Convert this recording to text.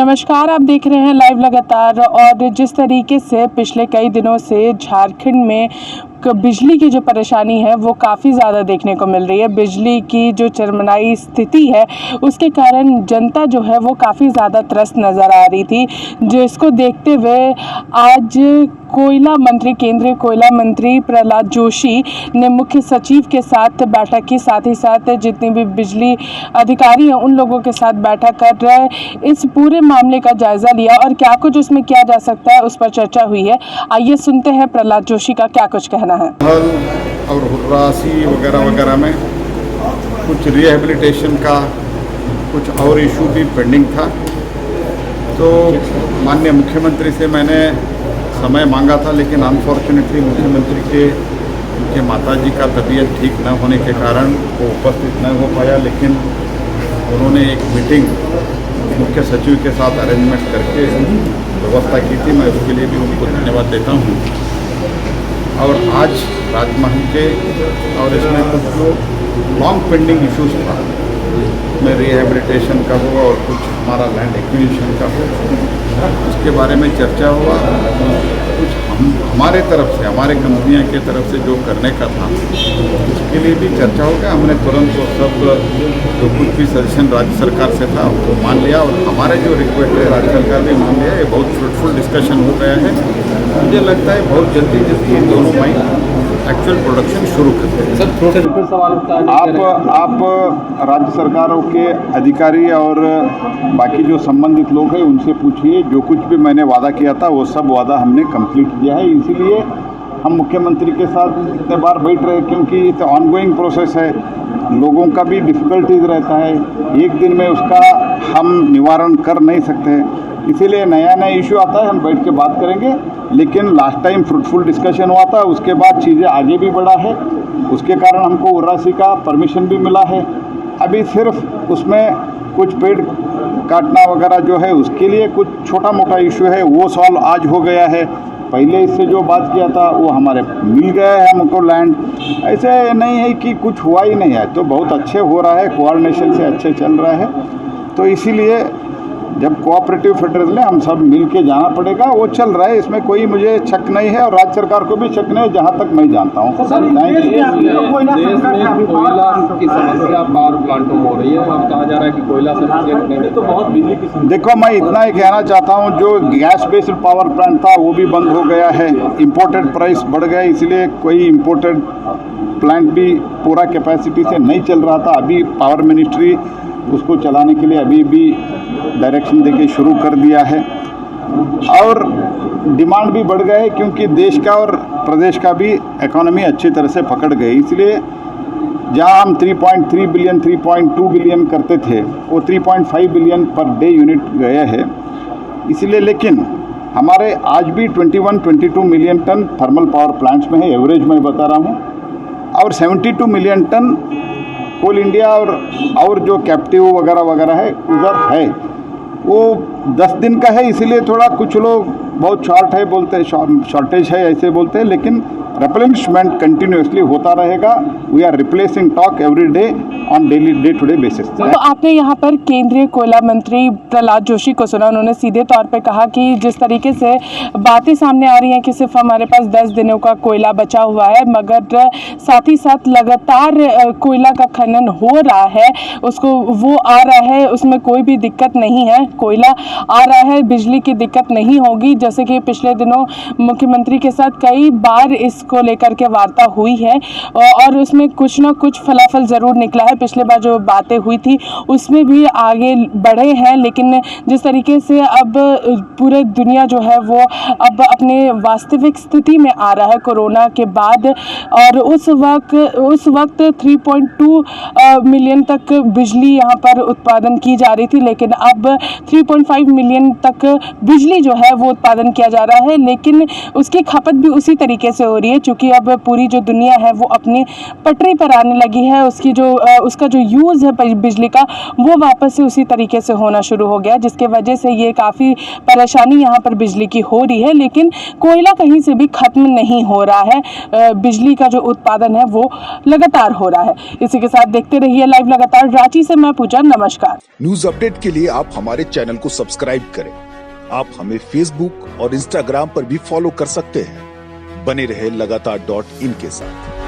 नमस्कार, आप देख रहे हैं लाइव लगातार। और जिस तरीके से पिछले कई दिनों से झारखंड में बिजली की जो परेशानी है वो काफ़ी ज़्यादा देखने को मिल रही है। बिजली की जो चरमराई स्थिति है उसके कारण जनता जो है वो काफ़ी ज़्यादा त्रस्त नज़र आ रही थी, जिसको देखते हुए आज केंद्रीय कोयला मंत्री प्रहलाद जोशी ने मुख्य सचिव के साथ बैठक की। साथ ही साथ जितने भी बिजली अधिकारी हैं उन लोगों के साथ बैठक कर इस पूरे मामले का जायज़ा लिया और क्या कुछ उसमें किया जा सकता है उस पर चर्चा हुई है। आइए सुनते हैं प्रहलाद जोशी का क्या कुछ कहना है। और हुर्रासी वगैरह वगैरह में कुछ रिहेबिलिटेशन का कुछ और इशू भी पेंडिंग था, तो माननीय मुख्यमंत्री से मैंने समय मांगा था, लेकिन अनफॉर्चुनेटली मुख्यमंत्री के उनके माताजी का तबीयत ठीक न होने के कारण वो उपस्थित न हो पाया। लेकिन उन्होंने एक मीटिंग मुख्य सचिव के साथ अरेंजमेंट करके व्यवस्था की थी। मैं उसके लिए भी उनको धन्यवाद देता हूँ। और आज राजमहल के और इसमें कुछ जो लॉन्ग पेंडिंग इश्यूज था, में रिहेबिलिटेशन का हो और कुछ हमारा लैंड एक्विजिशन का हो, उसके बारे में चर्चा हुआ। कुछ हमारे तरफ से, हमारे कंपनियां के तरफ से जो करने का था उसके लिए भी चर्चा हो गया। हमने तुरंत वो सब जो कुछ भी सजेशन राज्य सरकार से था वो मान लिया और हमारे जो रिक्वेस्ट है राज्य सरकार ने मान लिया। ये बहुत फ्रूटफुल डिस्कशन हो गया है। मुझे लगता है बहुत जल्दी इन दोनों माइन एक्चुअल प्रोडक्शन शुरू करते हैं। सर सवाल आप राज्य सरकारों के अधिकारी और बाकी जो संबंधित लोग हैं उनसे पूछिए। जो कुछ भी मैंने वादा किया था वो सब वादा हमने कंप्लीट किया है। इसीलिए हम मुख्यमंत्री के साथ इतने बार बैठ रहे हैं, क्योंकि ये ऑनगोइंग प्रोसेस है। लोगों का भी डिफ़िकल्टीज रहता है, एक दिन में उसका हम निवारण कर नहीं सकते। इसीलिए नया नया इशू आता है, हम बैठ के बात करेंगे। लेकिन लास्ट टाइम फ्रूटफुल डिस्कशन हुआ था, उसके बाद चीज़ें आगे भी बढ़ा है। उसके कारण हमको उर्रासी का परमिशन भी मिला है। अभी सिर्फ उसमें कुछ पेड़ काटना वगैरह जो है उसके लिए कुछ छोटा मोटा इशू है, वो सॉल्व आज हो गया है। पहले इससे जो बात किया था वो हमारे मिल गया है हमको लैंड। ऐसे नहीं है कि कुछ हुआ ही नहीं है, तो बहुत अच्छे हो रहा है, कोऑर्डिनेशन से अच्छे चल रहा है। तो इसीलिए जब कोऑपरेटिव फेडरल है, हम सब मिल के जाना पड़ेगा। वो चल रहा है, इसमें कोई मुझे शक नहीं है और राज्य सरकार को भी शक नहीं है, जहाँ तक मैं जानता हूँ। देश में कोयला की समस्या पावर प्लांटों में हो रही है और कहा जा रहा है कि कोयला से तो बहुत बिजली की। देखो, मैं इतना ही कहना चाहता हूँ, जो गैस बेस्ड पावर प्लांट था वो भी बंद हो गया है। इम्पोर्टेड प्राइस बढ़ गया, इसलिए कोई इम्पोर्टेड प्लांट भी पूरा कैपेसिटी से नहीं चल रहा था। अभी पावर मिनिस्ट्री उसको चलाने के लिए अभी भी डायरेक्शन देके शुरू कर दिया है। और डिमांड भी बढ़ गया है, क्योंकि देश का और प्रदेश का भी इकोनॉमी अच्छी तरह से पकड़ गई। इसलिए जहां हम 3.3 बिलियन 3.2 बिलियन करते थे, वो 3.5 बिलियन पर डे यूनिट गए हैं। इसलिए लेकिन हमारे आज भी 21-22 million ton thermal power plants में है, एवरेज मैं बता रहा हूँ। और 72 मिलियन टन कोल इंडिया और जो कैप्टिव वगैरह वगैरह है उधर है। वो 10 दिन का है, इसीलिए थोड़ा कुछ लोग बहुत शॉर्ट है बोलते हैं, शॉर्टेज है ऐसे बोलते हैं। लेकिन रिप्लेनिशमेंट कंटिन्यूसली होता रहेगा। We are replacing stock every day on daily day to day basis. तो आपने यहाँ पर केंद्रीय कोयला मंत्री प्रहलाद जोशी को सुना। उन्होंने सीधे तौर पे कहा कि जिस तरीके से बातें सामने आ रही हैं कि सिर्फ हमारे पास 10 दिनों का कोयला बचा हुआ है, मगर साथ ही साथ लगातार कोयला का खनन हो रहा है, उसको वो आ रहा है, उसमें कोई भी दिक्कत नहीं है। कोयला आ रहा है, बिजली की दिक्कत नहीं होगी। जैसे कि पिछले दिनों मुख्यमंत्री के साथ कई बार इसको लेकर के वार्ता हुई है और उसमें कुछ ना कुछ फलाफल ज़रूर निकला है। पिछले बार जो बातें हुई थी उसमें भी आगे बढ़े हैं, लेकिन जिस तरीके से अब पूरे दुनिया जो है वो अब अपने वास्तविक स्थिति में आ रहा है कोरोना के बाद, और उस वक्त 3.2 मिलियन तक बिजली यहाँ पर उत्पादन की जा रही थी, लेकिन अब 3.5 मिलियन तक बिजली जो है वो उत्पादन किया जा रहा है। लेकिन उसकी खपत भी उसी तरीके से हो रही है, क्योंकि अब पूरी जो दुनिया है वो अपनी पटरी पर आने लगी है। उसका जो यूज़ है बिजली का वो वापस से उसी तरीके से होना शुरू हो गया, जिसके वजह से ये काफ़ी परेशानी यहाँ पर बिजली की हो रही है। लेकिन कोयला कहीं से भी खत्म नहीं हो रहा है, बिजली का जो उत्पादन है वो लगातार हो रहा है। इसी के साथ देखते रहिए लाइव लगातार। रांची से मैं पूजा, नमस्कार। न्यूज अपडेट के लिए आप हमारे चैनल को सब्सक्राइब सब्सक्राइब करें। आप हमें फेसबुक और इंस्टाग्राम पर भी फॉलो कर सकते हैं। बने रहे लगातार .in के साथ।